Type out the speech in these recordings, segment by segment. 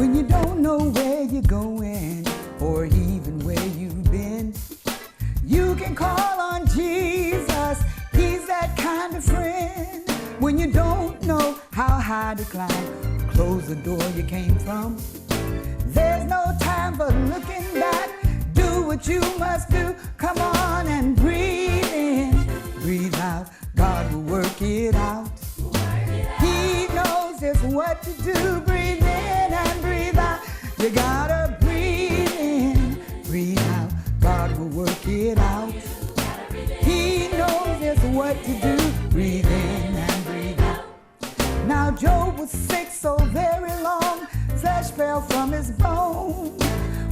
When you don't know where you're going or even where you've been, you can call on Jesus. He's that kind of friend. When you don't know how high to climb, close the door you came from. There's no time for looking back. Do what you must do. Come on and breathe in, breathe out. God will work it out. He knows just what to do. Breathe in and breathe out. You gotta breathe in, breathe out. God will work it out. He knows just what to do. Breathe in and breathe out. Now Job was sick so very long, flesh fell from his bone.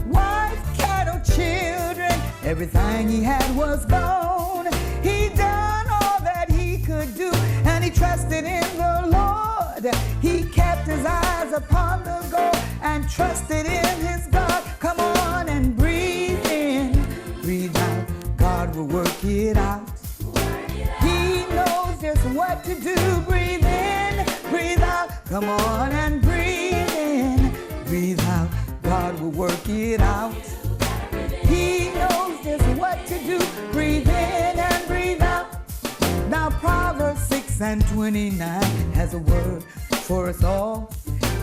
Wife, cattle, children, everything he had was gone. He done all that he could do, and he trusted in the Lord. He kept his eyes upon the goal and trusted in his God. Come on and breathe in, breathe out. God will work it out. He knows just what to do. Breathe in, breathe out. Come on and breathe in, breathe out. God will work it out. He knows just what to do. Breathe in and breathe out. Now Proverbs 6:29 has a word for us all.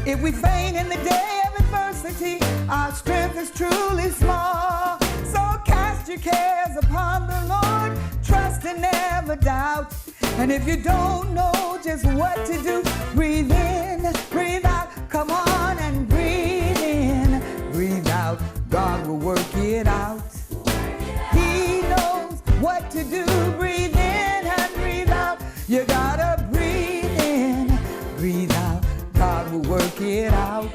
If we faint in the day of adversity, our strength is truly small. So cast your cares upon the Lord, trust and never doubt. And if you don't know just what to do, breathe in, breathe out. Come on and breathe in, breathe out. God will work it out. He knows what to do. Breathe in and breathe out. You gotta breathe in, breathe out. God will work it out.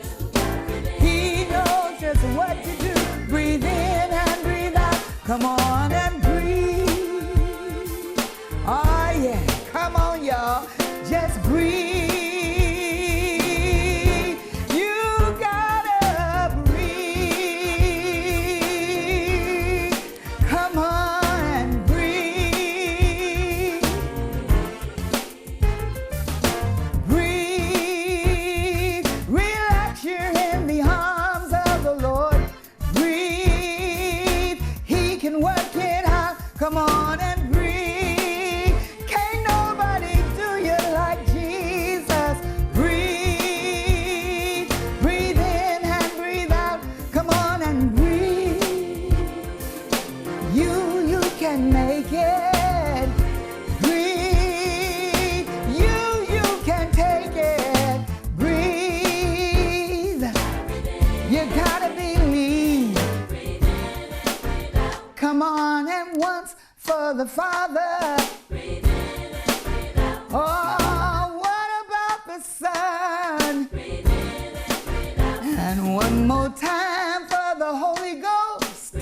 He knows just what to do. Breathe in and breathe out. Come on and breathe. Oh yeah, come on y'all. Just breathe. You gotta breathe. Come on and breathe. Breathe. Relax, you're in the arms of the Lord. Breathe. He can work it out. Come on and breathe. Can't nobody do you like Jesus. Breathe. Breathe in and breathe out. Come on and breathe. You can make it. Breathe. You can take it. Breathe. You gotta believe. Come on and once for the Father. Oh, what about the Son? And one more time for the Holy Ghost.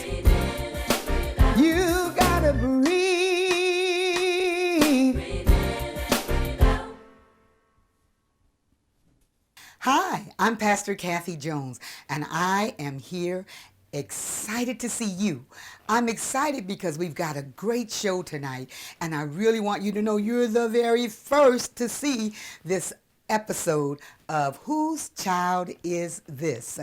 You gotta breathe. Hi, I'm Pastor Kathy Jones, and I am here excited to see you. I'm excited because we've got a great show tonight, and I really want you to know you're the very first to see this episode of Whose Child Is This?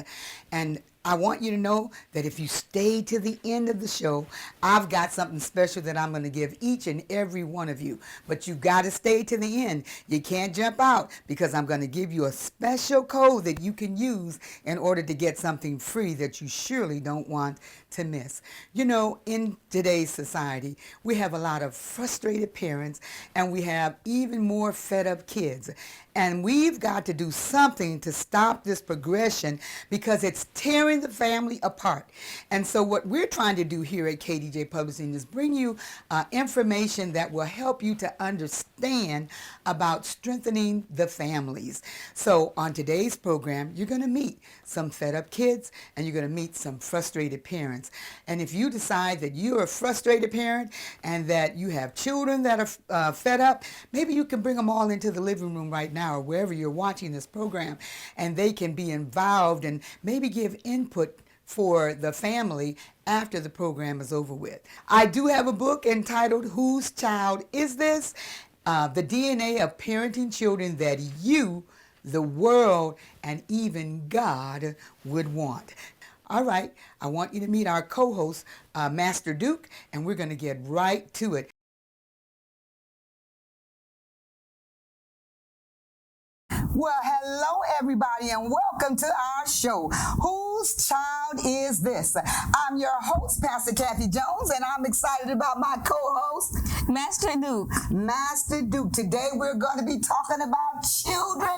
And I want you to know that if you stay to the end of the show, I've got something special that I'm going to give each and every one of you. But you got to stay to the end. You can't jump out because I'm going to give you a special code that you can use in order to get something free that you surely don't want to miss. You know, in today's society, we have a lot of frustrated parents and we have even more fed up kids. And we've got to do something to stop this progression because it's tearing the family apart. And so what we're trying to do here at KDJ Publishing is bring you information that will help you to understand about strengthening the families. So on today's program, you're going to meet some fed up kids and you're going to meet some frustrated parents. And if you decide that you're a frustrated parent and that you have children that are fed up, maybe you can bring them all into the living room right now or wherever you're watching this program, and they can be involved and maybe give input for the family after the program is over with. I do have a book entitled Whose Child Is This? The DNA of Parenting Children That You the world and even God would want. All right, I want you to meet our co-host, Master Duke, and we're going to get right to it. Well, hello, everybody, and welcome to our show. Whose child is this? I'm your host, Pastor Kathy Jones, and I'm excited about my co-host, Master Duke. Master Duke. Today, we're going to be talking about children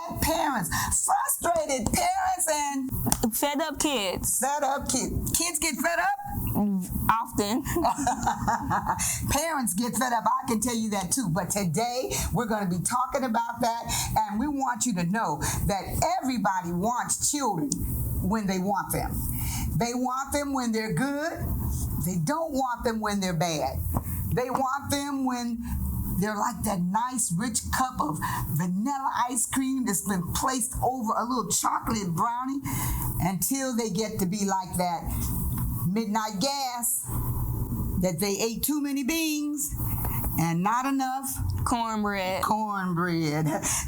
and parents. Frustrated parents and Fed up kids. fed up kids. Kids get fed up? Often. Parents get fed up. I can tell you that too. But today we're going to be talking about that, and we want you to know that everybody wants children when they want them. They want them when they're good. They don't want them when they're bad. They want them when they're like that nice rich cup of vanilla ice cream that's been placed over a little chocolate brownie, until they get to be like that midnight gas that they ate too many beans and not enough Cornbread.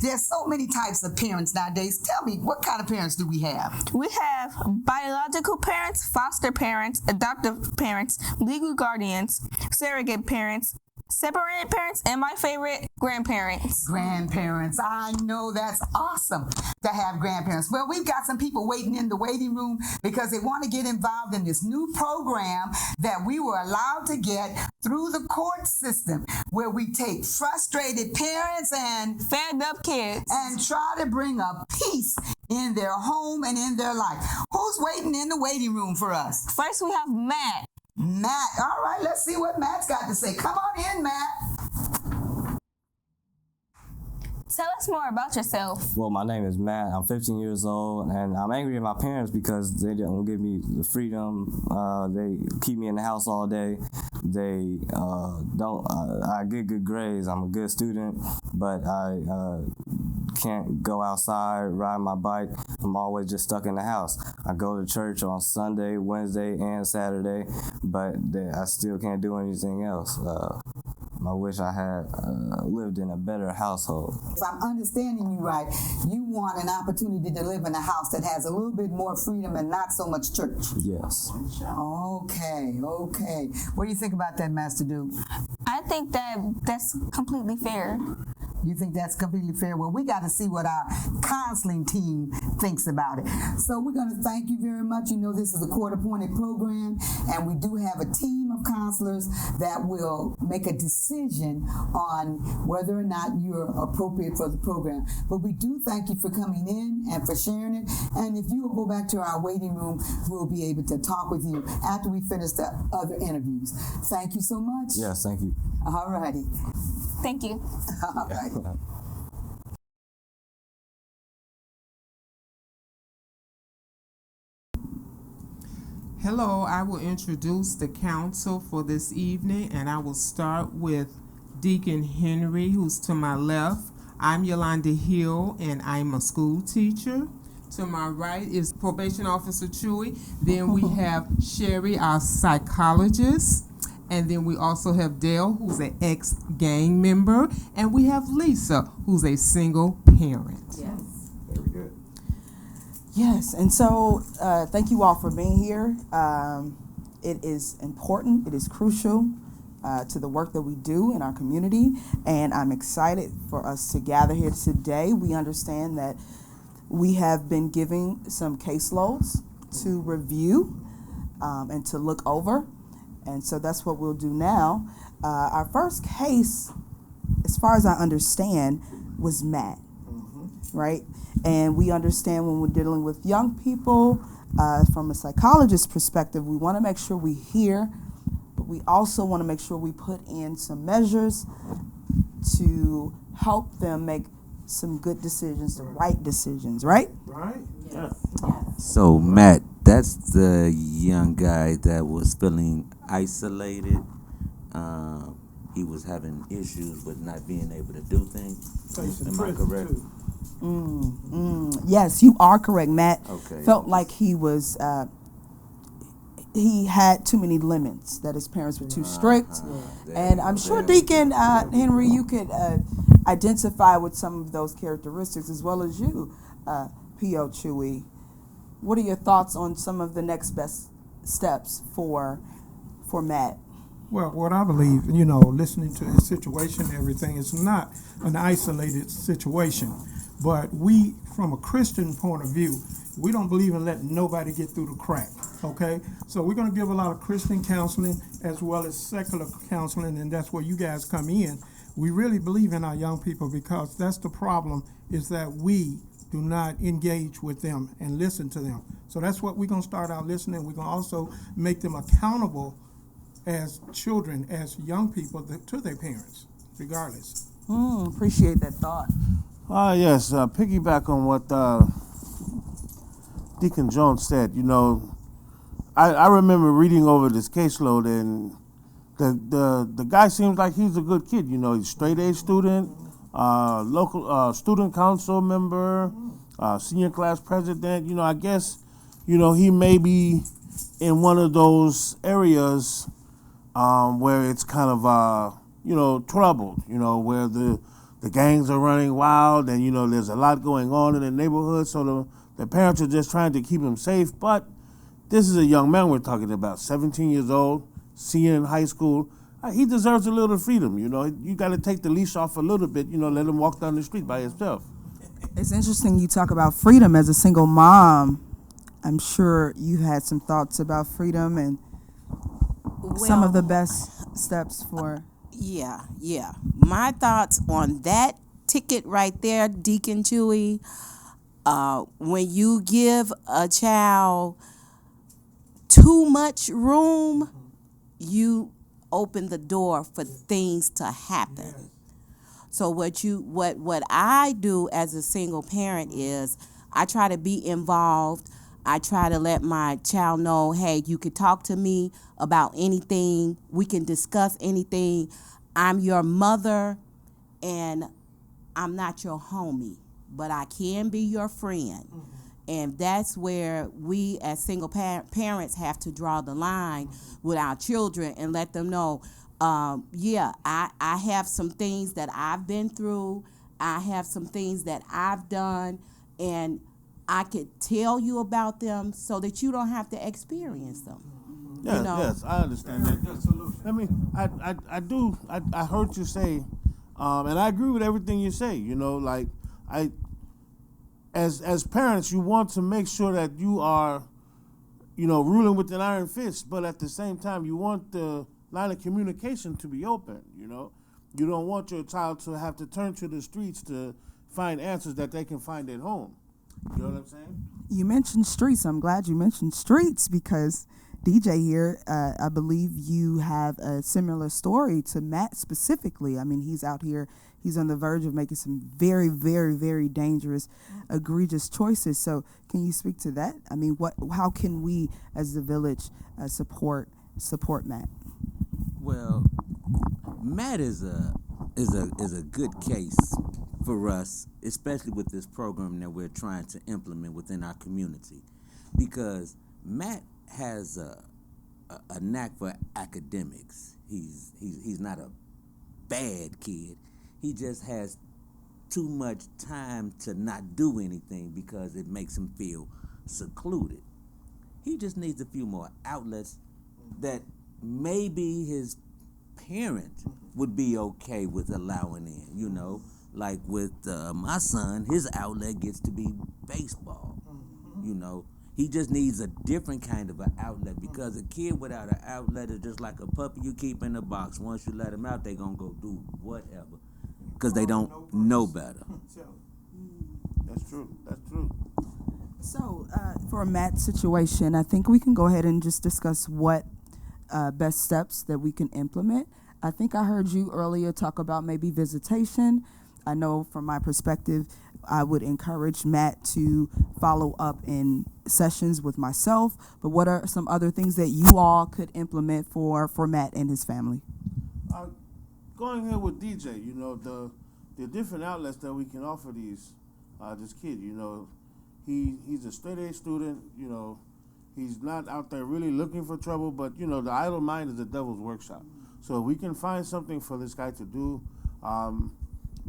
There's so many types of parents nowadays. Tell me, what kind of parents do we have? We have biological parents, foster parents, adoptive parents, legal guardians, surrogate parents, separated parents, and my favorite, grandparents. Grandparents. I know that's awesome to have grandparents. Well, we've got some people waiting in the waiting room because they want to get involved in this new program that we were allowed to get through the court system, where we take frustrated parents and Fed up kids. and try to bring a peace in their home and in their life. Who's waiting in the waiting room for us? First, we have Matt. Matt. All right, let's see what Matt's got to say. Come on in, Matt. Tell us more about yourself. Well, my name is Matt. I'm 15 years old, and I'm angry at my parents because they don't give me the freedom. They keep me in the house all day. They don't. I get good grades. I'm a good student, but I can't go outside, ride my bike. I'm always just stuck in the house. I go to church on Sunday, Wednesday, and Saturday, but I still can't do anything else. I wish I had lived in a better household. If I'm understanding you right, you want an opportunity to live in a house that has a little bit more freedom and not so much church. Yes. Okay. What do you think about that, Master Duke? I think that's completely fair. You think that's completely fair? Well, we got to see what our counseling team thinks about it. So we're going to thank you very much. You know, this is a court-appointed program, and we do have a team of counselors that will make a decision on whether or not you're appropriate for the program. But we do thank you for coming in and for sharing it. And if you will go back to our waiting room, we'll be able to talk with you after we finish the other interviews. Thank you so much. Yes, thank you. All righty. Thank you. All right. Hello, I will introduce the council for this evening, and I will start with Deacon Henry, who's to my left. I'm Yolanda Hill, and I'm a school teacher. To my right is Probation Officer Chewy. Then we have Sherry, our psychologist. And then we also have Dale, who's an ex-gang member. And we have Lisa, who's a single parent. Yes. Very good. Yes, and so thank you all for being here. It is important, it is crucial to the work that we do in our community, and I'm excited for us to gather here today. We understand that we have been giving some caseloads to review and to look over, and so that's what we'll do now. Our first case, as far as I understand, was Matt, right? And we understand when we're dealing with young people, from a psychologist's perspective, we want to make sure we hear, but we also want to make sure we put in some measures to help them make some good decisions, the right decisions, right? Right? So, Matt, that's the young guy that was feeling isolated. He was having issues with not being able to do things. Am I correct? Yes, you are correct. Matt Okay. felt like he was, he had too many limits, that his parents were too strict. And I'm sure Deacon Henry, you could identify with some of those characteristics as well as you, P.O. Chewy. What are your thoughts on some of the next best steps for Matt? Well, what I believe, listening to his situation and everything, it's not an isolated situation. But we, from a Christian point of view, we don't believe in letting nobody get through the crack, okay? So we're going to give a lot of Christian counseling as well as secular counseling, and that's where you guys come in. We really believe in our young people because that's the problem, is that we do not engage with them and listen to them. So that's what we're going to start out listening. We're going to also make them accountable as children, as young people, to their parents, regardless. Appreciate that thought. Yes, piggyback on what Deacon Jones said. I remember reading over this caseload, and the guy seems like he's a good kid. He's a straight A student, local student council member, senior class president. I guess, he may be in one of those areas where it's kind of, troubled, where the gangs are running wild and, there's a lot going on in the neighborhood. So the parents are just trying to keep him safe. But this is a young man we're talking about, 17 years old, senior in high school. He deserves a little freedom, You got to take the leash off a little bit, let him walk down the street by himself. It's interesting you talk about freedom as a single mom. I'm sure you had some thoughts about freedom and some of the best steps for... Yeah. My thoughts on that ticket right there, Deacon Chewy, when you give a child too much room, you open the door for things to happen. Yes. So what I do as a single parent is I try to be involved. I try to let my child know, hey, you can talk to me about anything. We can discuss anything. I'm your mother, and I'm not your homie, but I can be your friend. Mm-hmm. And that's where we as single parents have to draw the line with our children and let them know, I have some things that I've been through. I have some things that I've done, and I could tell you about them so that you don't have to experience them. Yes, yes, I understand that. I mean, I heard you say, and I agree with everything you say. As parents, you want to make sure that you are, ruling with an iron fist, but at the same time, you want the line of communication to be open. You don't want your child to have to turn to the streets to find answers that they can find at home. You know what I'm saying? You mentioned streets. I'm glad you mentioned streets because DJ here, I believe you have a similar story to Matt specifically. I mean, he's out here, he's on the verge of making some very, very, very dangerous, egregious choices. So can you speak to that? I mean, how can we as the village support Matt? Well, Matt is a good case for us, especially with this program that we're trying to implement within our community, because Matt has a knack for academics. He's not a bad kid. He just has too much time to not do anything because it makes him feel secluded. He just needs a few more outlets that maybe his parent would be okay with allowing in, Like with my son, his outlet gets to be baseball, He just needs a different kind of an outlet because a kid without an outlet is just like a puppy you keep in a box. Once you let them out, they're going to go do whatever because they don't know better. That's true. That's true. So for Matt's situation, I think we can go ahead and just discuss what best steps that we can implement. I think I heard you earlier talk about maybe visitation. I know from my perspective, I would encourage Matt to follow up in sessions with myself, but what are some other things that you all could implement for Matt and his family? Going here with DJ, the different outlets that we can offer this kid, he's a straight A student, he's not out there really looking for trouble, but, the idle mind is the devil's workshop. So if we can find something for this guy to do,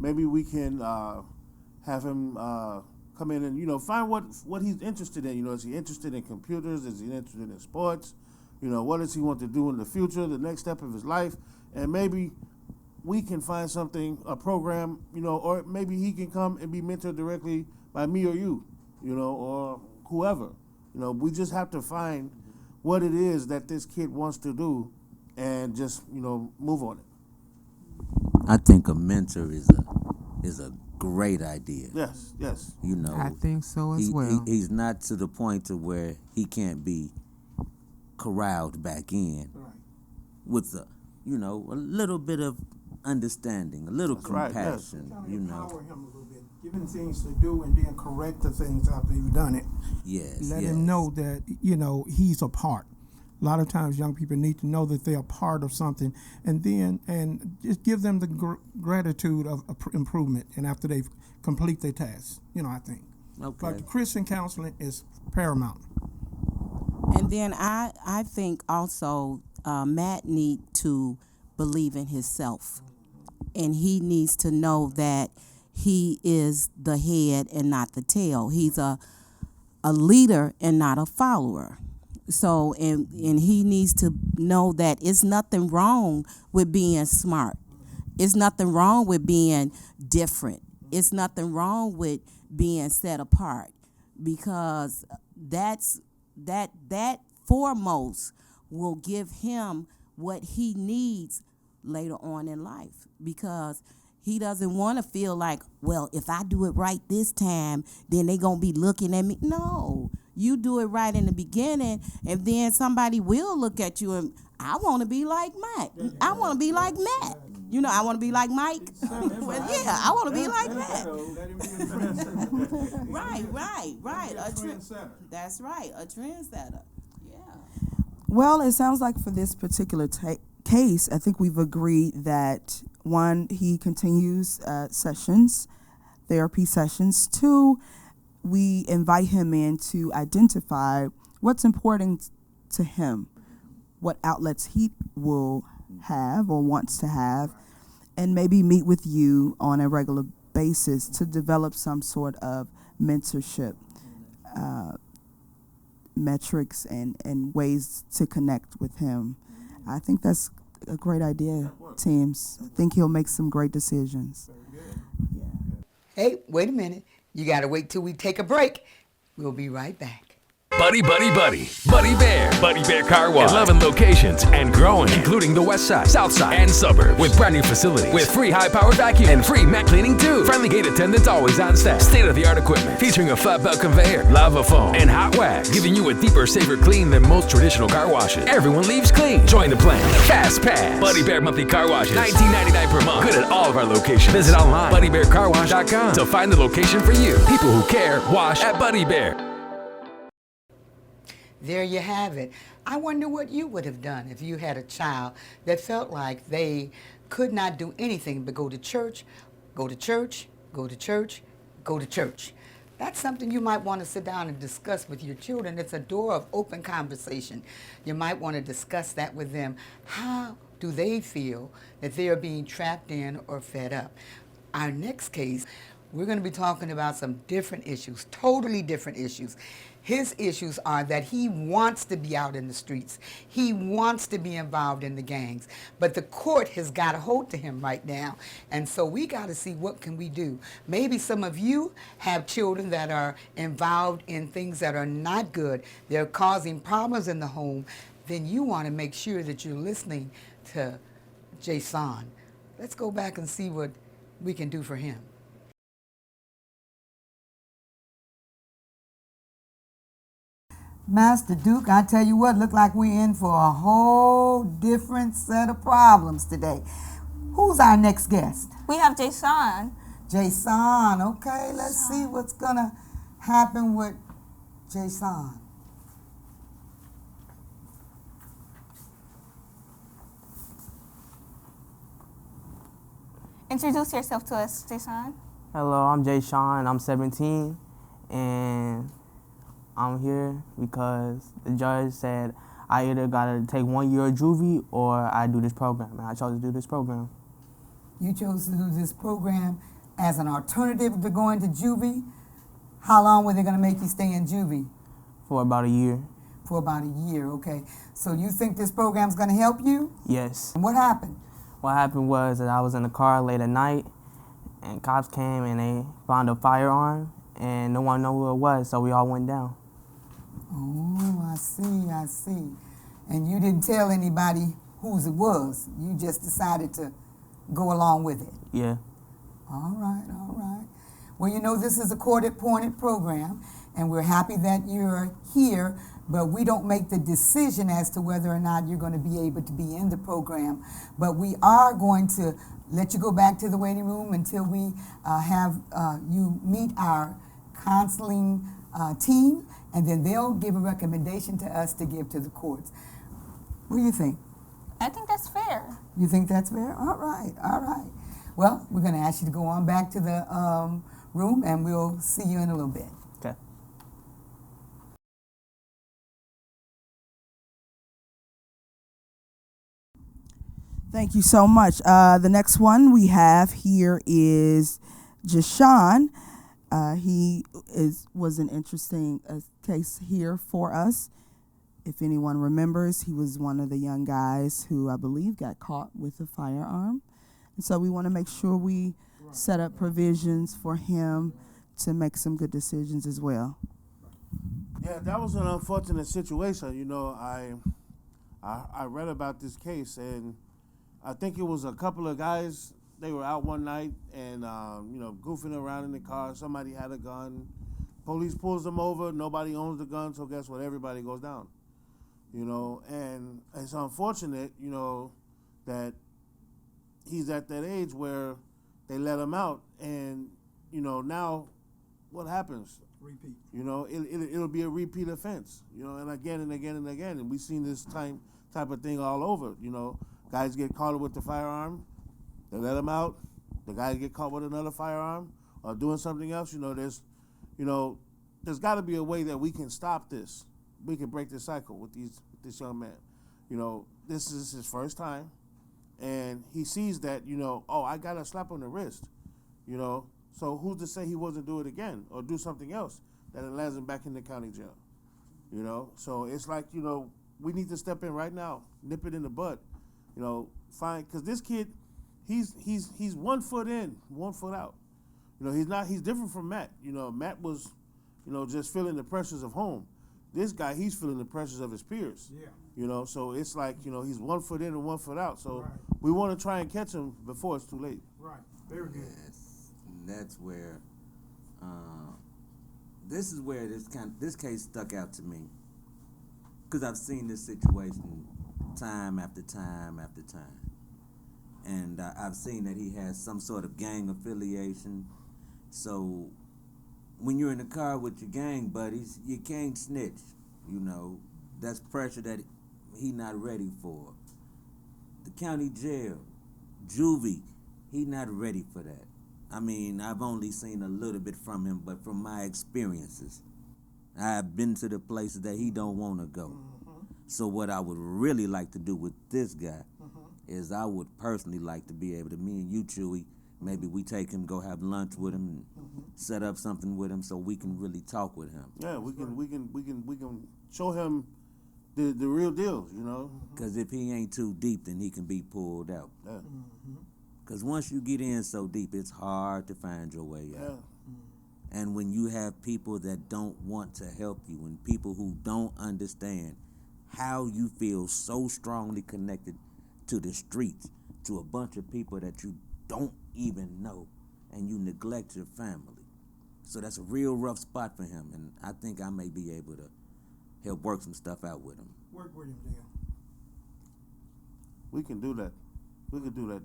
maybe we can have him come in and, you know, find what he's interested in. You know, is he interested in computers? Is he interested in sports? You know, what does he want to do in the future, the next step of his life? And maybe we can find something, a program, you know, or maybe he can come and be mentored directly by me or you, you know, or whoever. You know, we just have to find what it is that this kid wants to do and just, you know, move on it. I think a mentor is a great idea. Yes, yes. You know, I think so as well. He's not to the point to where he can't be corralled back in with a, you know, a little bit of understanding, a little compassion. Kind of You know, empower him a little bit, give him things to do, and then correct the things after you've done it. yes, Let yes. him know that, you know, he's a part. A lot of times young people need to know that they're a part of something, and then just give them the gratitude of improvement, and after they complete their tasks, you know, I think. Okay. But Christian counseling is paramount. And then I think also Matt need to believe in himself, and he needs to know that he is the head and not the tail. He's a leader and not a follower. So and he needs to know that it's nothing wrong with being smart. It's nothing wrong with being different. It's nothing wrong with being set apart, because that foremost will give him what he needs later on in life, because he doesn't want to feel like, well, if I do it right this time, then they going to be looking at me. No, you do it right in the beginning, and then somebody will look at you and, I want to be like Mike. I want to be like Matt. You know, I want to be like Mike. Well, yeah, I want to be like Matt. Right. That's right, a trendsetter. Yeah. Well, it sounds like for this particular case, I think we've agreed that, one, he continues therapy sessions. Two, we invite him in to identify what's important to him, what outlets he will have or wants to have, and maybe meet with you on a regular basis to develop some sort of mentorship metrics and ways to connect with him. I think that's a great idea, teams. I think he'll make some great decisions. Hey, wait a minute. You got to wait till we take a break. We'll be right back. Buddy Bear Car Wash. 11 locations and growing, including the west side, south side, and suburbs, with brand new facilities, with free high-powered vacuum and free mat cleaning too. Friendly gate attendants always on staff. State-of-the-art equipment featuring a flat belt conveyor, lava foam, and hot wax, giving you a deeper, safer clean than most traditional car washes. Everyone leaves clean. Join the plan. Fast Pass. Buddy Bear monthly car washes, $19.99 per month. Good at all of our locations. Visit online, BuddyBearCarWash.com, to find the location for you. People who care, wash at Buddy Bear. There you have it. I wonder what you would have done if you had a child that felt like they could not do anything but go to church, go to church, go to church, go to church. That's something you might want to sit down and discuss with your children. It's a door of open conversation. You might want to discuss that with them. How do they feel that they are being trapped in or fed up? Our next case, we're going to be talking about some different issues, totally different issues. His issues are that he wants to be out in the streets. He wants to be involved in the gangs. But the court has got a hold to him right now. And so we got to see what can we do. Maybe some of you have children that are involved in things that are not good. They're causing problems in the home. Then you want to make sure that you're listening to Jason. Let's go back and see what we can do for him. Master Duke, I tell you what, look like we're in for a whole different set of problems today. Who's our next guest? We have Jason. Jason, okay, let's see what's gonna happen with Jason. Introduce yourself to us, Jason. Hello, I'm Jay Sean. I'm 17, and I'm here because the judge said I either gotta take 1 year of juvie or I do this program, and I chose to do this program. You chose to do this program as an alternative to going to juvie. How long were they going to make you stay in juvie? For about a year. For about a year, okay. So you think this program's going to help you? Yes. And what happened? What happened was that I was in the car late at night, and cops came and they found a firearm, and no one knew who it was, so we all went down. Oh, I see. And you didn't tell anybody whose it was. You just decided to go along with it. Yeah. All right. Well, you know, this is a court-appointed program, and we're happy that you're here, but we don't make the decision as to whether or not you're going to be able to be in the program. But we are going to let you go back to the waiting room until we have you meet our counseling team, and then they'll give a recommendation to us to give to the courts. What do you think? I think that's fair. You think that's fair? All right. Well, we're going to ask you to go on back to the room, and we'll see you in a little bit. Okay. Thank you so much. The next one we have here is Jashawn. He was an interesting case here for us. If anyone remembers, he was one of the young guys who I believe got caught with a firearm. And so we want to make sure we set up provisions for him to make some good decisions as well. Yeah, that was an unfortunate situation. You know, I read about this case, and I think it was a couple of guys. They were out one night and goofing around in the car. Somebody had a gun. Police pulls them over. Nobody owns the gun, so guess what? Everybody goes down. You know, and it's unfortunate, you know, that he's at that age where they let him out, and you know, now what happens? Repeat. You know, it'll be a repeat offense. You know, and again and again and again, and we've seen this type of thing all over. You know, guys get caught with the firearm, they let them out. The guys get caught with another firearm or doing something else. You know, there's got to be a way that we can stop this. We can break this cycle with this young man. You know, this is his first time, and he sees that, you know, oh, I got a slap on the wrist, you know, so who's to say he wasn't do it again or do something else that it lands him back in the county jail, you know? So it's like, you know, we need to step in right now, nip it in the bud, you know, because this kid, he's 1 foot in, 1 foot out. You know, he's different from Matt. You know, Matt was, you know, just feeling the pressures of home. This guy, he's feeling the pressures of his peers. Yeah. You know, so it's like, you know, he's 1 foot in and 1 foot out. So Right. we want to try and catch him before it's too late. Right. Very good. Yes, and that's where this is where this case stuck out to me, because I've seen this situation time after time after time, and I've seen that he has some sort of gang affiliation. So when you're in the car with your gang buddies, you can't snitch. You know, that's pressure that he not ready for. The county jail, juvie, he not ready for that. I mean, I've only seen a little bit from him, but from my experiences, I've been to the places that he don't want to go. Mm-hmm. So what I would really like to do with this guy is I would personally like to be able to, me and you, Chewy, maybe we take him, go have lunch with him, and set up something with him so we can really talk with him. Yeah, we can show him the real deal, you know. Because if he ain't too deep, then he can be pulled out. Yeah. Because once you get in so deep, it's hard to find your way out. Yeah. And when you have people that don't want to help you, and people who don't understand how you feel so strongly connected to the streets, to a bunch of people that you don't even know, and you neglect your family. So that's a real rough spot for him, and I think I may be able to help work some stuff out with him. Work with him, Dan. We can do that. We can do that.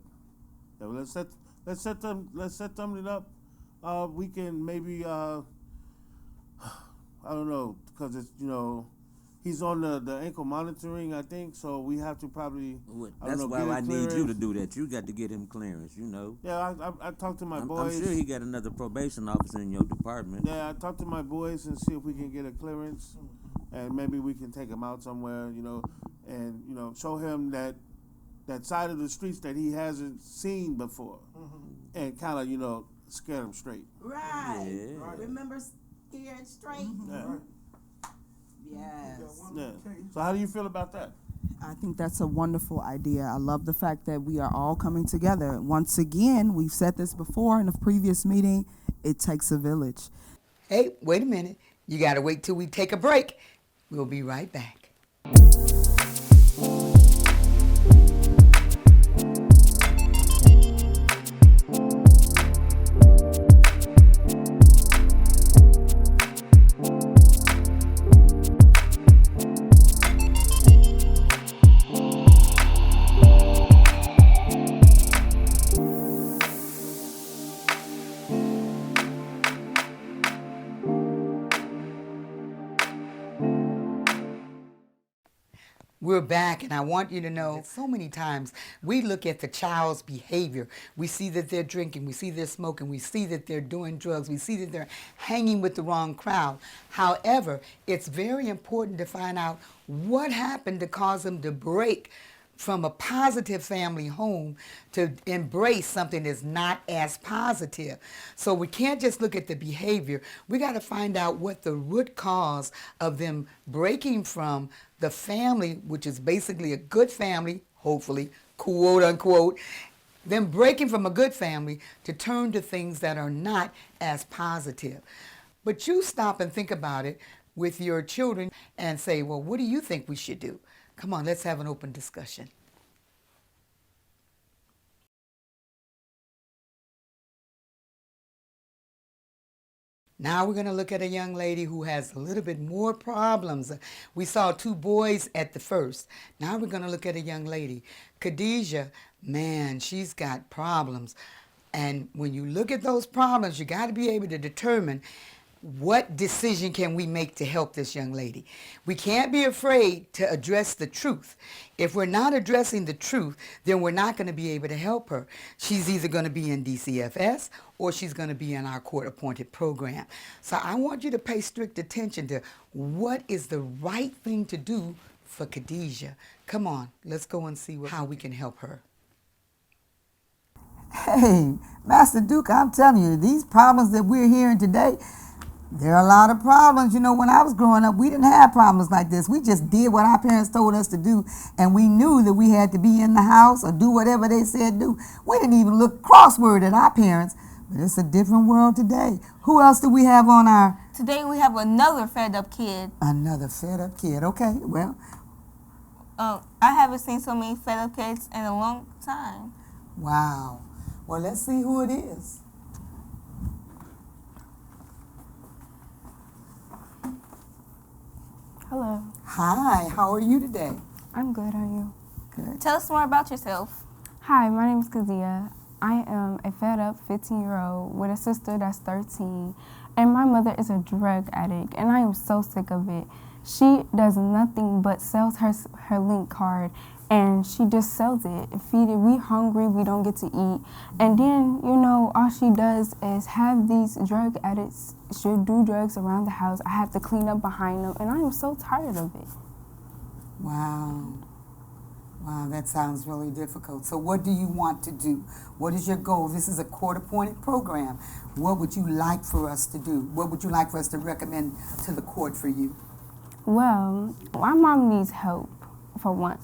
Yeah, well, let's set something up. We can maybe I don't know, because it's, you know, he's on the ankle monitoring, I think, so we have to probably That's why I need you to do that. You got to get him clearance, you know. Yeah, I talked to my boys. I'm sure he got another probation officer in your department. Yeah, I talked to my boys and see if we can get a clearance, and maybe we can take him out somewhere, you know, and, you know, show him that that side of the streets that he hasn't seen before, and kind of, you know, scare him straight. Right. Yeah. Remember Scared Straight? Yeah. Yes. Yeah. So how do you feel about that? I think that's a wonderful idea. I love the fact that we are all coming together. Once again, we've said this before in a previous meeting, it takes a village. Hey, wait a minute. You got to wait till we take a break. We'll be right back. We're back, and I want you to know that so many times we look at the child's behavior. We see that they're drinking, we see they're smoking, we see that they're doing drugs, we see that they're hanging with the wrong crowd. However, it's very important to find out what happened to cause them to break from a positive family home to embrace something that's not as positive. So we can't just look at the behavior. We got to find out what the root cause of them breaking from the family, which is basically a good family, hopefully, quote unquote, them breaking from a good family to turn to things that are not as positive. But you stop and think about it with your children and say, well, what do you think we should do? Come on, let's have an open discussion. Now we're going to look at a young lady who has a little bit more problems. We saw two boys at the first. Now we're going to look at a young lady. Khadijah, man, she's got problems. And when you look at those problems, you got to be able to determine what decision can we make to help this young lady. We can't be afraid to address the truth. If we're not addressing the truth, then we're not going to be able to help her. She's either going to be in DCFS or she's going to be in our court-appointed program. So I want you to pay strict attention to what is the right thing to do for Khadijah. Come on, let's go and see how we can help her. Hey, Master Duke, I'm telling you, these problems that we're hearing today, there are a lot of problems. You know, when I was growing up, we didn't have problems like this. We just did what our parents told us to do, and we knew that we had to be in the house or do whatever they said do. We didn't even look crossword at our parents, but it's a different world today. Who else do we have on our... Today we have another fed up kid. Another fed up kid. Okay, well... I haven't seen so many fed up kids in a long time. Wow. Well, let's see who it is. Hello. Hi, how are you today? I'm good, how are you? Good. Tell us more about yourself. Hi, my name is Kazia. I am a fed up 15-year-old with a sister that's 13, and my mother is a drug addict, and I am so sick of it. She does nothing but sells her link card, and she just sells it. Feed it. We hungry, we don't get to eat. And then, you know, all she does is have these drug addicts, she'll do drugs around the house. I have to clean up behind them, and I am so tired of it. Wow. Wow, that sounds really difficult. So what do you want to do? What is your goal? This is a court-appointed program. What would you like for us to do? What would you like for us to recommend to the court for you? Well, my mom needs help, for one.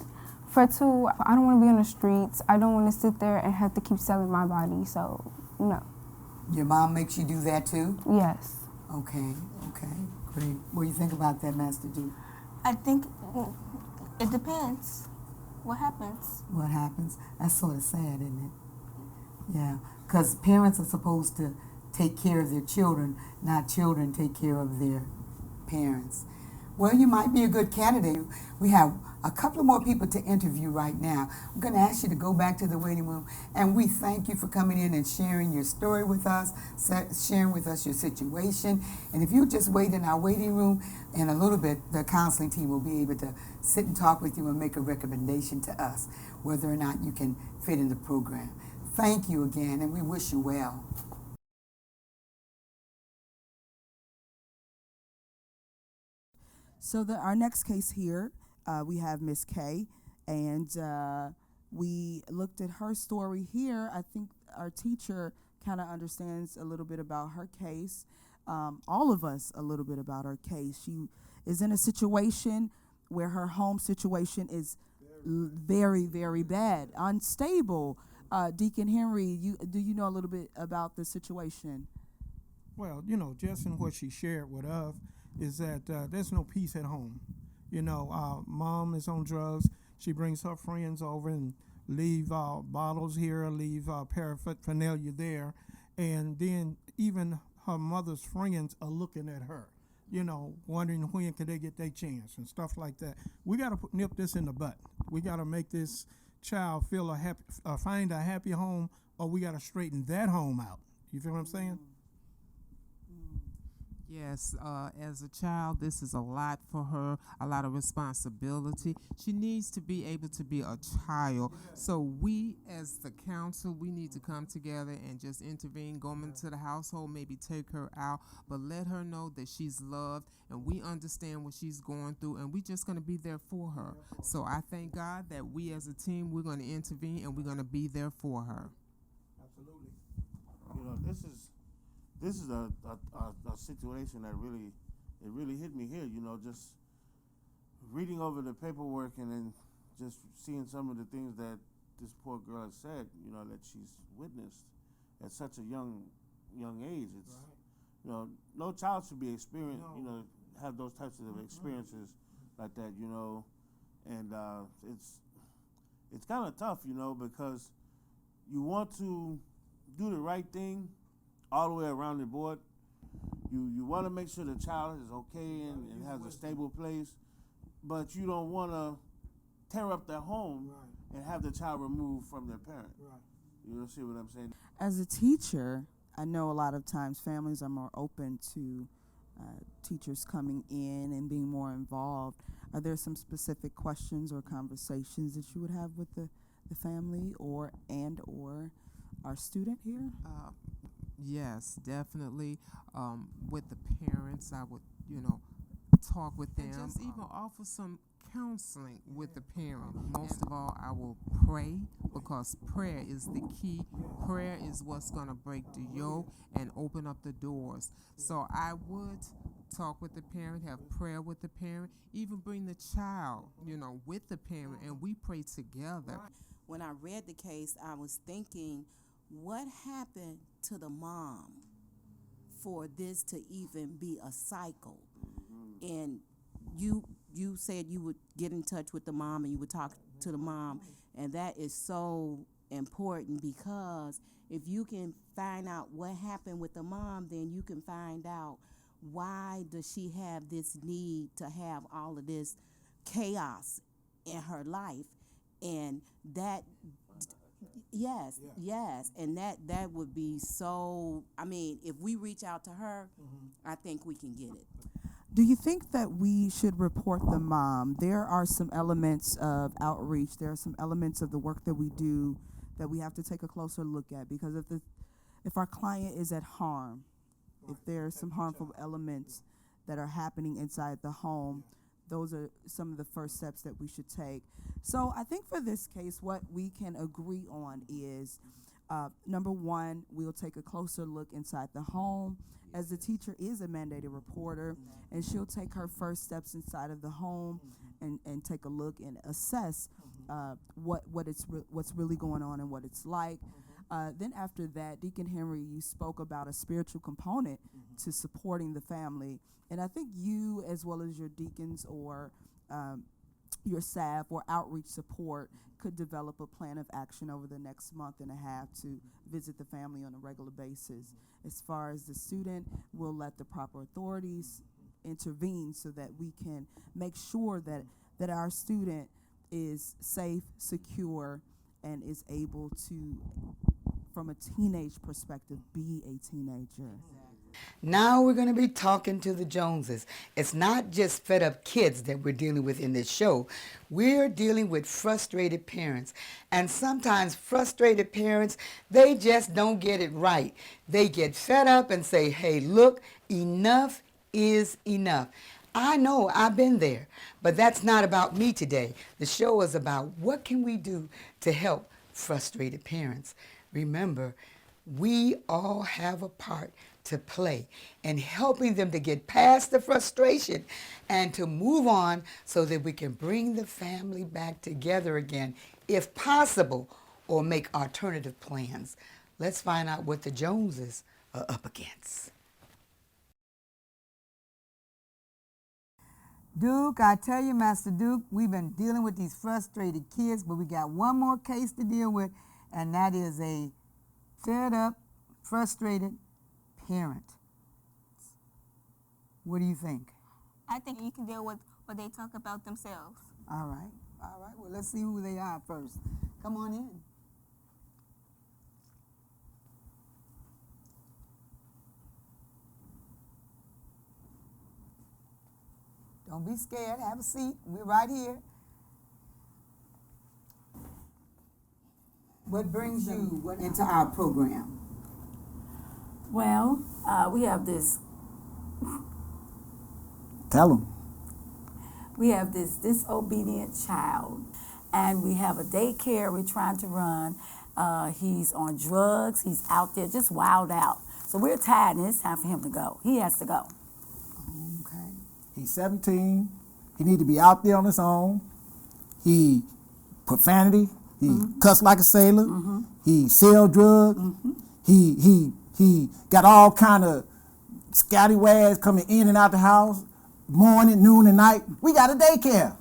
For two, I don't want to be on the streets. I don't want to sit there and have to keep selling my body, so no. Your mom makes you do that too? Yes. Okay, great. What do you think about that, Master Duke? I think it depends. What happens? What happens? That's sort of sad, isn't it? Yeah, because parents are supposed to take care of their children, not children take care of their parents. Well, you might be a good candidate. We have a couple of more people to interview right now. I'm going to ask you to go back to the waiting room, and we thank you for coming in and sharing your story with us, sharing with us your situation. And if you just wait in our waiting room, in a little bit, the counseling team will be able to sit and talk with you and make a recommendation to us whether or not you can fit in the program. Thank you again, and we wish you well. So our next case here, we have Miss Kay, and we looked at her story here. I think our teacher kind of understands a little bit about her case. All of us a little bit about her case. She is in a situation where her home situation is very, very bad, unstable. Deacon Henry, do you know a little bit about the situation? Well, just in what she shared with us is that there's no peace at home. Mom is on drugs. She brings her friends over and leave bottles here, leave paraphernalia there, and then even her mother's friends are looking at her, wondering when can they get their chance and stuff like that. We got to nip this in the butt. We got to make this child feel find a happy home, or we got to straighten that home out. You feel what I'm saying? Yes, as a child, this is a lot for her, a lot of responsibility. She needs to be able to be a child. So we, as the council, we need to come together and just intervene, go into the household, maybe take her out, but let her know that she's loved and we understand what she's going through, and we're just going to be there for her. So I thank God that we as a team, we're going to intervene and we're going to be there for her. Absolutely. This is a situation that really hit me here, just reading over the paperwork and then just seeing some of the things that this poor girl has said, that she's witnessed at such a young age. It's, right. No child should be have those types of experiences like that, and it's kind of tough, because you want to do the right thing all the way around the board. You want to make sure the child is okay and has a stable place, but you don't want to tear up their home and have the child removed from their parent. Right. You see what I'm saying? As a teacher, I know a lot of times families are more open to teachers coming in and being more involved. Are there some specific questions or conversations that you would have with the family or our student here? Yes, definitely. With the parents, I would, talk with them. And just even offer some counseling with the parent. Most of all, I will pray, because prayer is the key. Prayer is what's going to break the yoke and open up the doors. So I would talk with the parent, have prayer with the parent, even bring the child, with the parent, and we pray together. When I read the case, I was thinking, what happened to the mom for this to even be a cycle? And you said you would get in touch with the mom and you would talk to the mom, and that is so important, because if you can find out what happened with the mom, then you can find out why does she have this need to have all of this chaos in her life. And that yes, and that would be so, if we reach out to her, I think we can get it. Do you think that we should report the mom? There are some elements of outreach, there are some elements of the work that we do that we have to take a closer look at, because if our client is at harm, if there are some harmful elements that are happening inside the home, those are some of the first steps that we should take. So I think for this case, what we can agree on is, number one, we'll take a closer look inside the home, as the teacher is a mandated reporter, and she'll take her first steps inside of the home and take a look and assess what's really going on and what it's like. Then after that, Deacon Henry, you spoke about a spiritual component to supporting the family. And I think you, as well as your deacons or your staff or outreach support, could develop a plan of action over the next month and a half to visit the family on a regular basis. As far as the student, we'll let the proper authorities intervene so that we can make sure that our student is safe, secure, and is able to, from a teenage perspective, be a teenager. Now we're going to be talking to the Joneses. It's not just fed up kids that we're dealing with in this show. We're dealing with frustrated parents. And sometimes frustrated parents, they just don't get it right. They get fed up and say, hey, look, enough is enough. I know I've been there, but that's not about me today. The show is about what can we do to help frustrated parents. Remember, we all have a part to play in helping them to get past the frustration and to move on so that we can bring the family back together again, if possible, or make alternative plans. Let's find out what the Joneses are up against. Duke, I tell you, Master Duke, we've been dealing with these frustrated kids, but we got one more case to deal with, and that is a fed up, frustrated parent. What do you think? I think you can deal with what they talk about themselves. All right. Well, let's see who they are first. Come on in. Don't be scared. Have a seat. We're right here. What brings you into our program? Well, we have this. Tell them. We have this disobedient child, and we have a daycare we're trying to run. He's on drugs. He's out there just wild out. So we're tired, and it's time for him to go. He has to go. Okay. He's 17. He need to be out there on his own. He profanity. He cuss like a sailor. He sell drugs. He got all kind of scallywags coming in and out the house, morning, noon, and night. We got a daycare.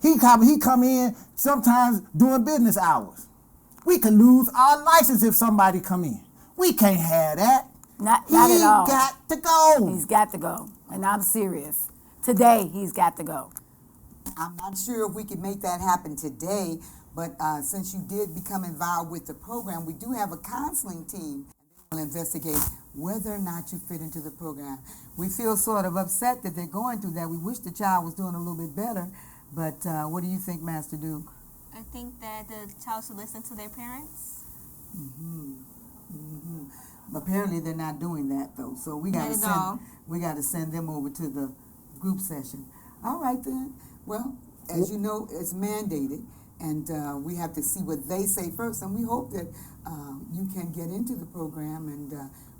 He come in sometimes during business hours. We could lose our license if somebody come in. We can't have that. Not at all. He got to go. He's got to go, and I'm serious. Today, he's got to go. I'm not sure if we can make that happen today, but since you did become involved with the program, we do have a counseling team. They will investigate whether or not you fit into the program. We feel sort of upset that they're going through that. We wish the child was doing a little bit better, but what do you think, Master Duke? I think that the child should listen to their parents. Apparently they're not doing that though, so we got to send them over to the group session. All right then. Well, as you know, it's mandated, and we have to see what they say first, and we hope that you can get into the program, and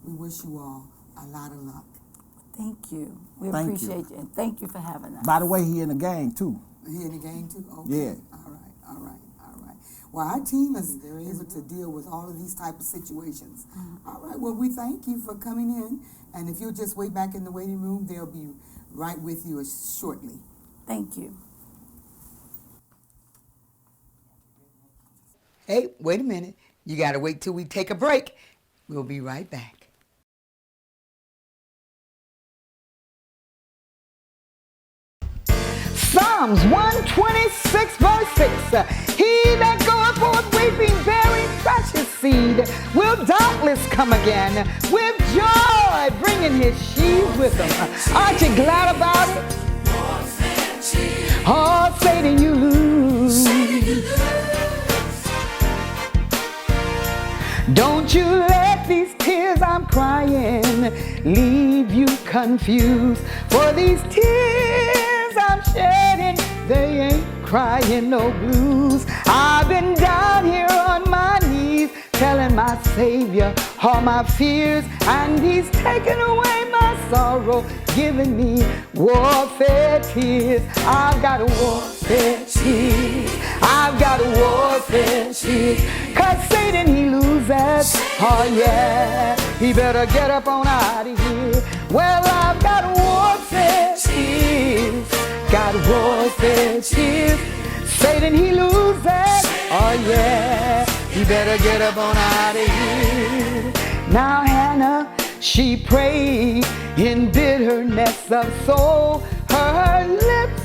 we wish you all a lot of luck. Thank you. We Thank appreciate you, and thank you for having us. By the way, he in the gang too. He in the game too? Okay. Yeah. All right. Well, our team is able to deal with all of these type of situations. All right. Well, we thank you for coming in, and if you'll just wait back in the waiting room, they'll be right with you shortly. Thank you. Hey, wait a minute. You got to wait till we take a break. We'll be right back. Psalms 126 verse 6. He that goeth forth weeping, bearing precious seed, will doubtless come again with joy, bringing his sheaves with him. Aren't you glad about it? Oh, Satan, you lose. Don't you let these tears I'm crying leave you confused. For these tears I'm shedding, they ain't crying no blues. I've been down here on my knees telling my Savior all my fears, and he's taken away my sorrow, giving me warfare tears. I've got a warfare tears. I've got a warfare tears. 'Cause Satan, he loses. Oh yeah, he better get up on out of here. Well, I've got warfare tears. Got warfare tears. Satan, he loses. Oh yeah, he better get up on out of here. Now Hannah, she prayed in bitterness of soul. Her lips,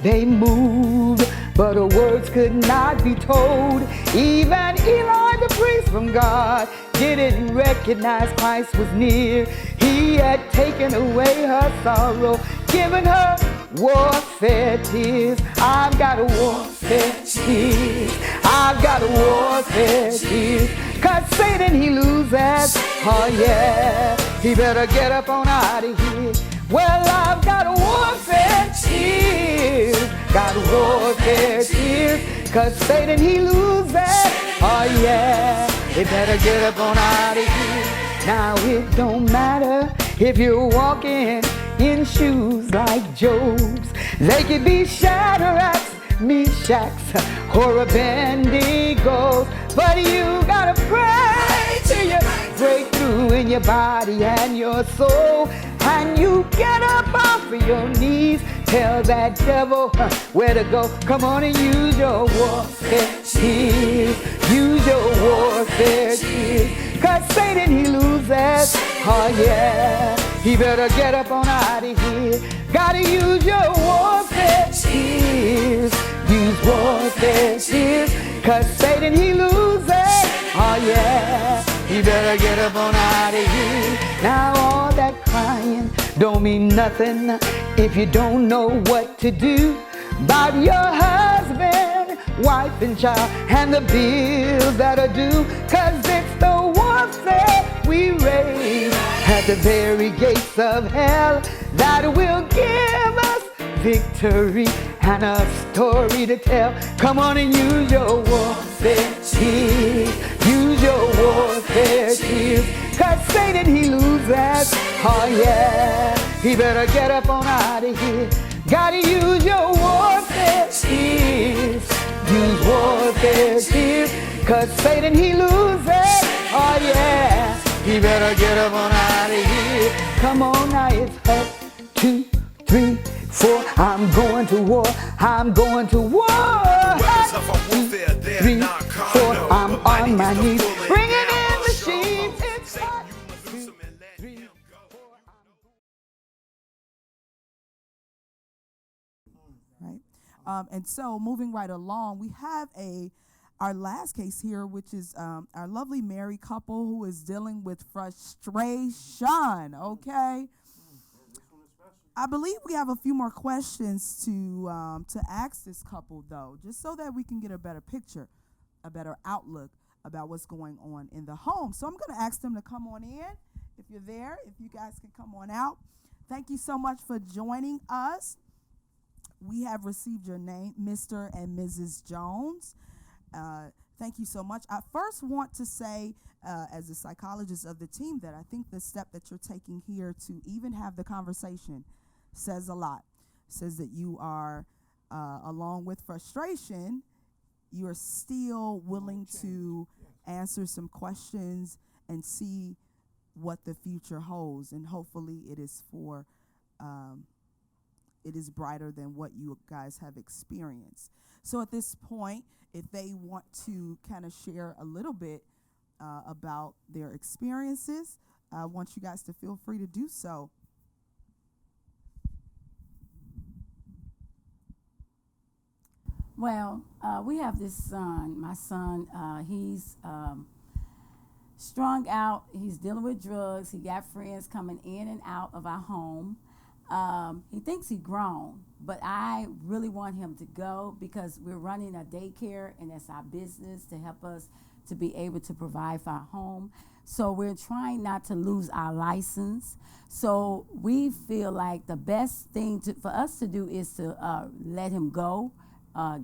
they moved, but her words could not be told. Even Eli, the priest from God, didn't recognize Christ was near. He had taken away her sorrow, given her warfare tears. I've got a warfare tears. I've got a warfare tears. 'Cause Satan, he loses. Oh yeah, he better get up on out of here. Well, I've got warfare tears, got warfare tears, 'cause Satan, he loses. Oh yeah, you better get up on out of here. Now it don't matter if you're walking in shoes like Job's. They could be Shadrachs, Meshachs, or Abednego, but you gotta pray till you break through in your body and your soul, and you get up off of your knees. Tell that devil where to go. Come on and use your warfare tears. Use your warfare tears. 'Cause Satan, he loses. Oh yeah, he better get up on out of here. Gotta use your warfare tears. Use warfare tears. 'Cause Satan, he loses. Oh yeah, he better get up on out of here. Now all that crying don't mean nothing if you don't know what to do about your husband, wife, and child, and the bills that are due. 'Cause it's the warfare we raise at the very gates of hell that will give us victory and a story to tell. Come on and use your warfare tears. Use your warfare tears. 'Cause Satan, he loses. Oh yeah, he better get up on out of here. Gotta use your warfare tears. Use warfare tears. 'Cause Satan, he loses. Oh yeah, he better get up on out of here. Come on now, it's up, 2, 3, 4. I'm going to war. I'm going to war. 2, 3, 4. I'm on my knees. Bring it in, machine. It's hot. 2, 3, 4. Right. And so moving right along, we have our last case here, which is our lovely married couple who is dealing with frustration. Okay. I believe we have a few more questions to ask this couple, though, just so that we can get a better picture, a better outlook about what's going on in the home. So I'm going to ask them to come on in. If you're there, if you guys can come on out. Thank you so much for joining us. We have received your name, Mr. and Mrs. Jones. Thank you so much. I first want to say, as a psychologist of the team, that I think the step that you're taking here to even have the conversation says a lot. Says that you are, along with frustration, you are still willing to answer some questions and see what the future holds. And hopefully it is it is brighter than what you guys have experienced. So at this point, if they want to kind of share a little bit about their experiences, I want you guys to feel free to do so. Well, we have this son. My son, he's strung out. He's dealing with drugs. He got friends coming in and out of our home. He thinks he's grown, but I really want him to go because we're running a daycare and it's our business to help us to be able to provide for our home. So we're trying not to lose our license. So we feel like the best thing for us to do is to let him go,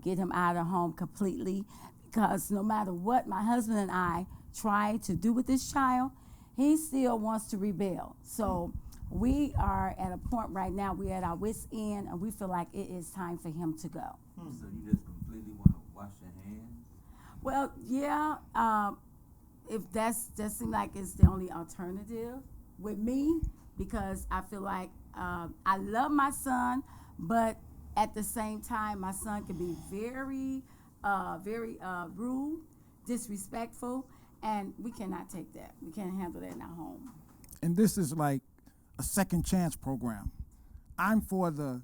get him out of the home completely, because no matter what my husband and I try to do with this child, he still wants to rebel. So we are at a point right now, we're at our wit's end, and we feel like it is time for him to go. So you just completely want to wash your hands? Well, yeah, if that seems like it's the only alternative with me, because I feel like I love my son, but at the same time, my son can be very rude, disrespectful, and we cannot take that. We can't handle that in our home. And this is like a second chance program. I'm for the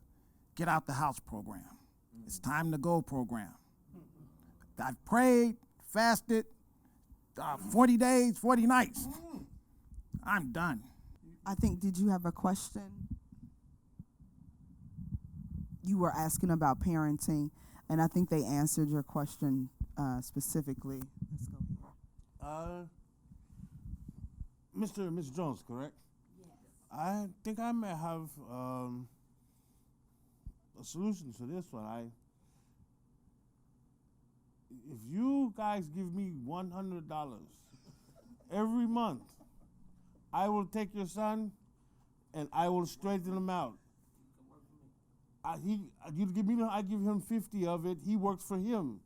get out the house program. It's time to go program. I've prayed, fasted, 40 days, 40 nights. I'm done. I think, did you have a question? You were asking about parenting, and I think they answered your question specifically. Let's go here. Mr. and Mrs. Jones, correct? Yes. I think I may have a solution to this one. If you guys give me $100 every month, I will take your son and I will straighten him out. You give me, I give him 50 of it. He works for him,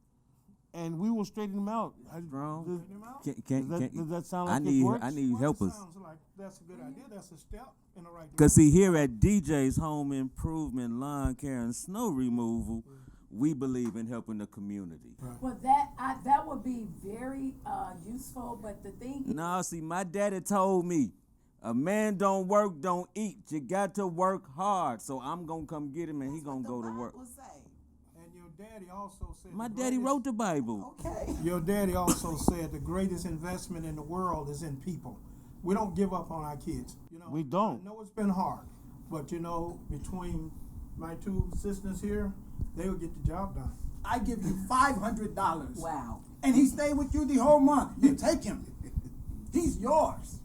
and we will straighten him out. Strong. Does that sound like I need it works? I need helpers. Sounds like that's a good idea. That's a step in the right direction. Cause see, here at DJ's Home Improvement, Lawn Care, and Snow Removal, we believe in helping the community. Well, that would be very useful. But the thing. No, see, my daddy told me, a man don't work, don't eat. You got to work hard. So I'm gonna come get him, and he gonna go to work. And your daddy also said. My daddy wrote the Bible. Okay. Your daddy also said the greatest investment in the world is in people. We don't give up on our kids. You know, we don't. I know it's been hard, but you know, between my two sisters here, they will get the job done. I give you $500. Wow. And he stayed with you the whole month. You take him. He's yours.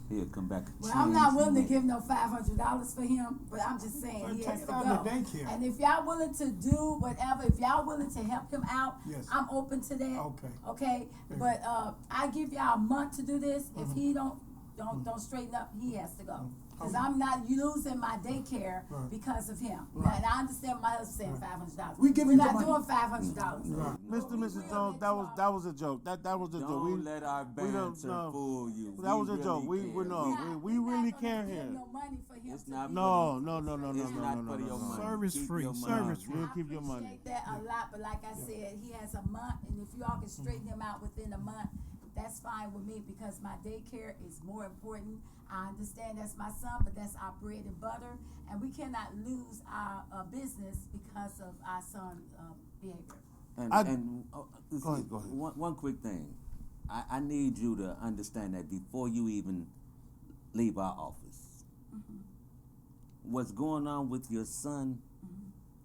He'll come back. Well, I'm not willing to give no $500 for him, but I'm just saying he has to go. And if y'all willing to do whatever, if y'all willing to help him out, yes. I'm open to that. Okay. Okay. But I give y'all a month to do this. If he don't straighten up, he has to go. Because I'm not losing my daycare because of him. Right. And I understand my husband saying $500. We're not doing $500. Mr. and Mrs. Jones, that was a joke. That was a joke. Don't let our banter fool you. That was a joke. We really care here. No money for him. It's not. No. It's not for your money. Service Keep free. your money. Service free. We'll keep your I money. appreciate that a lot, but like I said, he has a month, and if you all can straighten him out within a month, that's fine with me because my daycare is more important. I understand that's my son, but that's our bread and butter, and we cannot lose our business because of our son's behavior. Go ahead. One quick thing. I need you to understand that before you even leave our office, what's going on with your son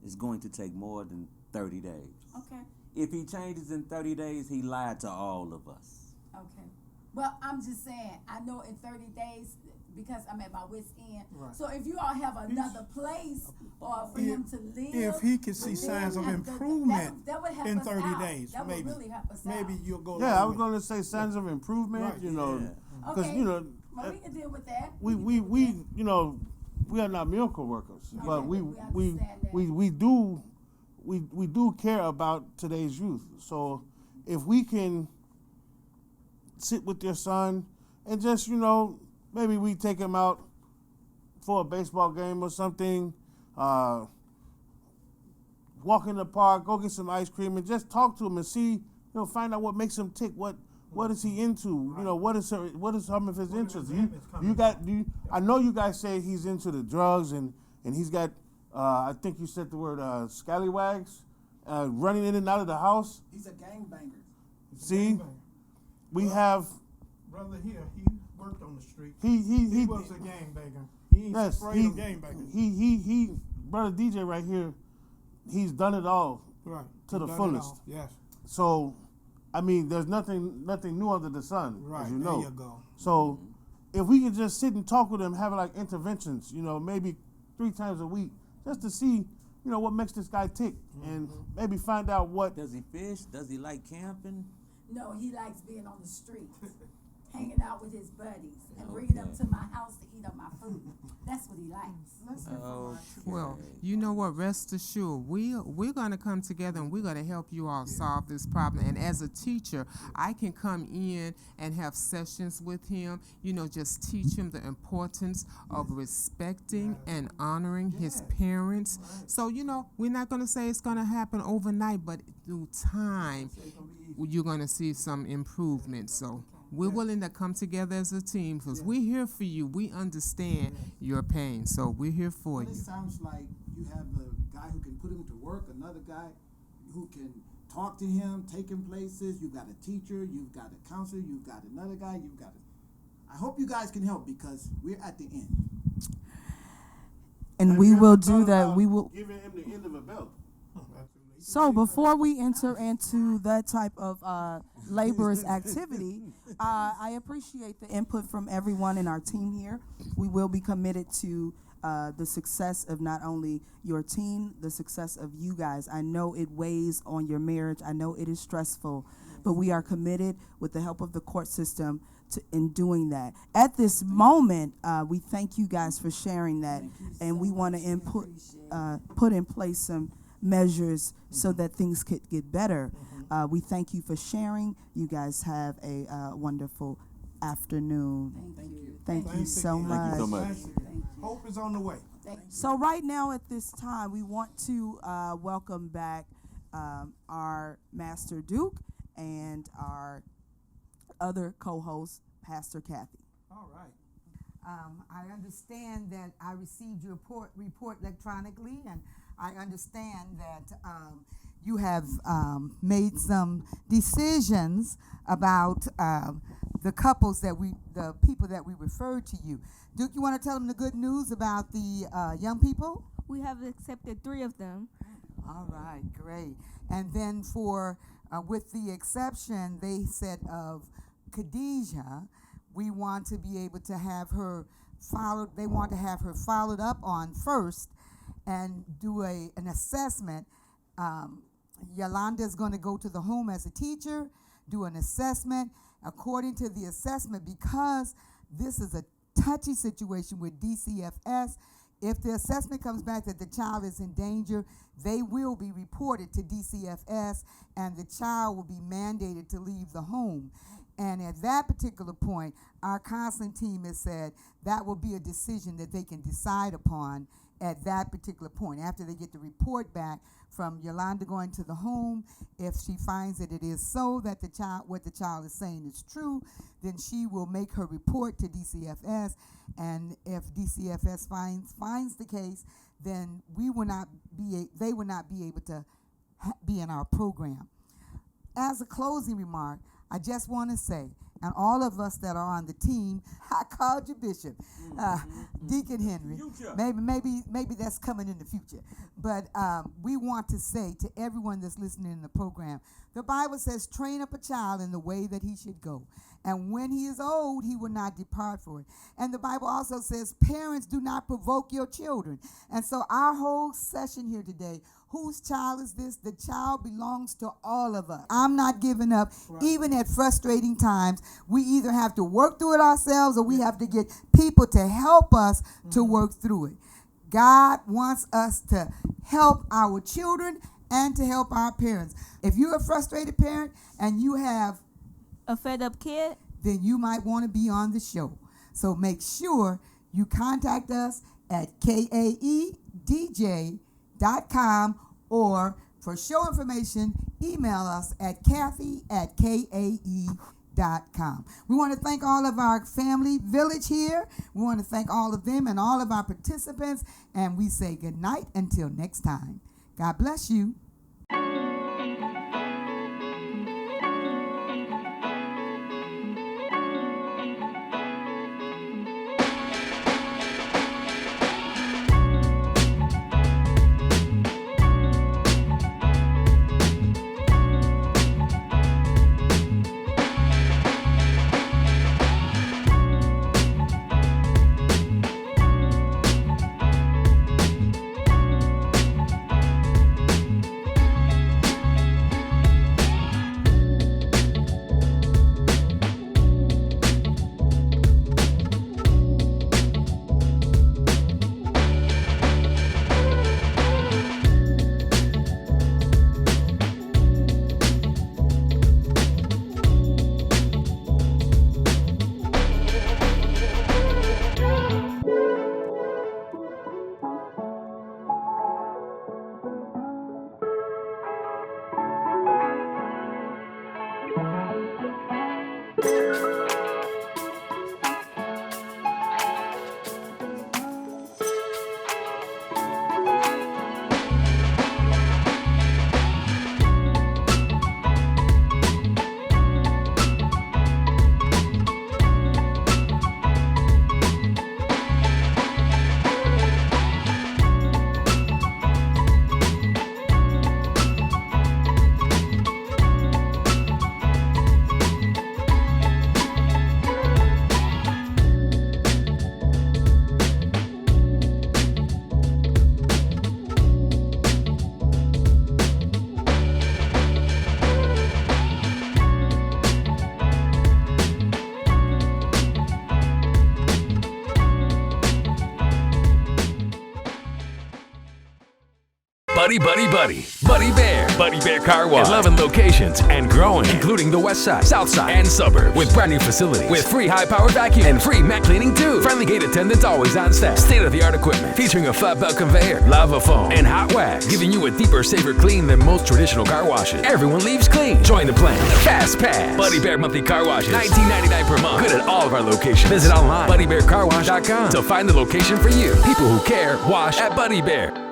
is going to take more than 30 days. Okay. If he changes in 30 days, he lied to all of us. Okay. Well, I'm just saying, I know in 30 days, because I'm at my wit's end. Right. So if you all have another place or for him to live. If he can see signs of improvement that would help in us 30 out. days, that maybe. would really help us Maybe out. you'll go. Yeah, I was going to say signs of improvement, Right. you know, because, Okay. you know, Well, we can deal with that. we you know, we are not miracle workers, but we do care about today's youth. So if we can sit with your son and just, you know, maybe we take him out for a baseball game or something, walk in the park, go get some ice cream, and just talk to him and see, you know, find out what makes him tick. What is he into? Right. You know, what is some of his interests? I know you guys say he's into the drugs and he's got I think you said the word scallywags running in and out of the house. He's a gangbanger. See, we have brother here. He worked on the street. He was a gangbanger. He ain't afraid of gangbangers. He brother DJ right here. He's done it all to the fullest. Yes. So, I mean, there's nothing new under the sun, as you know. There you go. So, if we could just sit and talk with him, have like interventions, you know, maybe 3 times a week, just to see, you know, what makes this guy tick, and maybe find out what. Does he fish? Does he like camping? No, he likes being on the street, hanging out with his buddies, and bringing them to my house to eat up my food. That's what he likes. Well, you know what? Rest assured, we're going to come together and we're going to help you all solve this problem. And as a teacher, I can come in and have sessions with him, you know, just teach him the importance of respecting and honoring his parents. So, you know, we're not going to say it's going to happen overnight, but through time, you're going to see some improvement. So we're willing to come together as a team because we're here for you. We understand your pain, so we're here for you. It sounds like you have a guy who can put him to work, another guy who can talk to him, take him places. You've got a teacher, you've got a counselor, you've got another guy, I hope you guys can help because we're at the end. And we will do that. We will. Giving him the end of a belt. So before we enter into that type of laborious activity. I appreciate the input from everyone in our team here. We will be committed to the success of not only your team, the success of you guys. I know it weighs on your marriage. I know it is stressful, but we are committed with the help of the court system in doing that. At this moment, we thank you guys for sharing that, and we want to put in place some measures so that things could get better. We thank you for sharing. You guys have a wonderful afternoon. Thank you so much. Hope is on the way. So right now at this time, we want to welcome back our Master Duke and our other co-host, Pastor Kathy. All right. I understand that I received your report electronically, and I understand that you have made some decisions about the couples the people that we referred to you. Duke, you want to tell them the good news about the young people? We have accepted 3 of them. All right, great. And then with the exception, they said, of Khadijah, we want to be able to have her followed. They want to have her followed up on first and do an assessment. Yolanda is going to go to the home as a teacher, do an assessment. According to the assessment, because this is a touchy situation with DCFS, if the assessment comes back that the child is in danger, they will be reported to DCFS, and the child will be mandated to leave the home. And at that particular point, our counseling team has said that will be a decision that they can decide upon at that particular point. After they get the report back from Yolanda going to the home, if she finds that it is so that what the child is saying is true, then she will make her report to DCFS. And if DCFS finds the case, then they will not be able to be in our program. As a closing remark, I just want to say, and all of us that are on the team, I called you Bishop, Deacon Henry. Maybe that's coming in the future. But we want to say to everyone that's listening in the program, the Bible says, train up a child in the way that he should go. And when he is old, he will not depart from it. And the Bible also says, parents, do not provoke your children. And so our whole session here today, whose child is this? The child belongs to all of us. I'm not giving up. Right. Even at frustrating times, we either have to work through it ourselves or we have to get people to help us to work through it. God wants us to help our children and to help our parents. If you're a frustrated parent and you have a fed up kid, then you might want to be on the show. So make sure you contact us at kaedj.com, or for show information, email us at kathy@kae.com. We want to thank all of our family village here. We want to thank all of them and all of our participants, and we say good night until next time. God bless you. Buddy Bear. Buddy Bear Car Wash. 11 locations and growing, including the west side, south side, and suburbs. With brand new facility, with free high-powered vacuum and free mat cleaning too. Friendly gate attendants always on staff. State-of-the-art equipment featuring a flat belt conveyor, lava foam, and hot wax, giving you a deeper, safer clean than most traditional car washes. Everyone leaves clean. Join the plan. Fast Pass. Buddy Bear monthly car washes, $19.99 per month. Good at all of our locations. Visit online, buddybearcarwash.com to find the location for you. People who care, wash at Buddy Bear.